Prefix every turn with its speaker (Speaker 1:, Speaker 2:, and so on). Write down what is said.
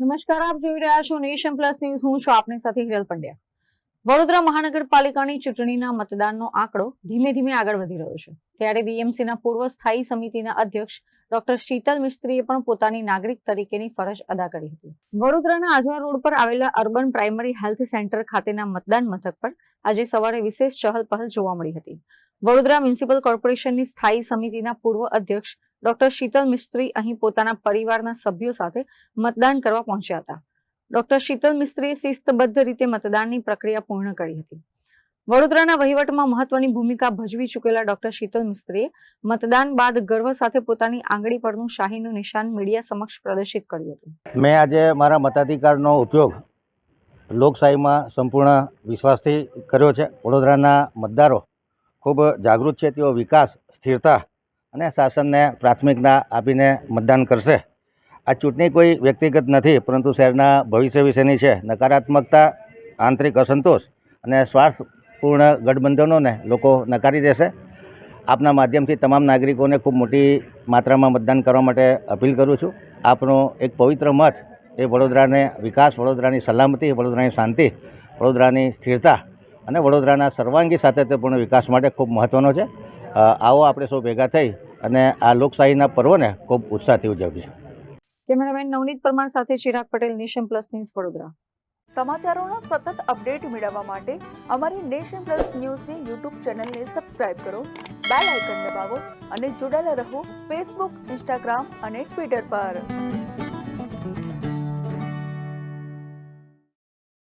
Speaker 1: નમસ્કાર, આપ જોઈ રહ્યા છો નેશન પ્લસ ન્યૂઝ. હું છું આપની સાથે હિરલ પંડ્યા. વડોદરા મહાનગરપાલિકાની ચૂંટણીના મતદાનનો આંકડો ધીમે ધીમે આગળ વધી રહ્યો છે. ત્યારે બીએમસીના પૂર્વ સ્થાયી સમિતિના અધ્યક્ષ ડોક્ટર શીતલ મિસ્ત્રીએ પણ પોતાની નાગરિક તરીકેની ફરજ અદા કરી હતી. વડોદરાના આજવા રોડ પર આવેલા અર્બન પ્રાઇમરી હેલ્થ સેન્ટર ખાતેના મતદાન મથક પર આજે સવારે વિશેષ ચહલ પહલ જોવા મળી હતી. વડોદરા મ્યુનિસિપલ કોર્પોરેશનની સ્થાયી સમિતિના પૂર્વ અધ્યક્ષ ડોક્ટર શીતલ મિસ્ત્રી અહીં પોતાના પરિવારના સભ્યો સાથે મતદાન કરવા પહોંચ્યા હતા. ડોક્ટર શીતલ મિસ્ત્રીએ શિસ્તબદ્ધ રીતે મતદાનની પ્રક્રિયા પૂર્ણ કરી હતી. વડોદરાના વહીવટમાં મહત્વની ભૂમિકા ભજવી ચૂકેલા ડોક્ટર શીતલ મિસ્ત્રીએ મતદાન બાદ ગર્વ સાથે પોતાની આંગળી પરનું શાહીનું નિશાન મીડિયા સમક્ષ પ્રદર્શિત કર્યું હતું.
Speaker 2: મેં આજે મારા મતાધિકારનો ઉપયોગ લોકશાહીમાં સંપૂર્ણ વિશ્વાસથી કર્યો છે. વડોદરાના મતદારો ખૂબ જાગૃત છે. તેઓ વિકાસ, સ્થિરતા અને શાસનને પ્રાથમિકતા આપીને મતદાન કરશે. આ ચૂંટણી કોઈ વ્યક્તિગત નથી, પરંતુ શહેરના ભવિષ્ય વિશેની છે. નકારાત્મકતા, આંતરિક અસંતોષ અને સ્વાર્થપૂર્ણ ગઠબંધનોને લોકો નકારી દેશે. આપના માધ્યમથી તમામ નાગરિકોને ખૂબ મોટી માત્રામાં મતદાન કરવા માટે અપીલ કરું છું. આપનો એક પવિત્ર મત એ વડોદરાને વિકાસ, વડોદરાની સલામતી, વડોદરાની શાંતિ, વડોદરાની સ્થિરતા અને વડોદરાના સર્વાંગી સાતત્યપૂર્ણ વિકાસ માટે ખૂબ મહત્ત્વનો છે. આવો આપણે સૌ ભેગા થઈ અને આ લોકશાહીના પર્વને ખૂબ ઉત્સાહથી ઉજવીએ.
Speaker 1: કેમેરામેન નવનીત પરમાર સાથે Chirag Patel, nation plus news, Vadodara.
Speaker 3: સમાચારોના સતત અપડેટ મેળવવા માટે અમારી નેશન પ્લસ ન્યૂઝની યુટ્યુબ ચેનલને સબસ્ક્રાઇબ કરો, બેલ આઇકન દબાવો અને જોડાયેલા રહો ફેસબુક, ઇન્સ્ટાગ્રામ અને ટ્વિટર પર.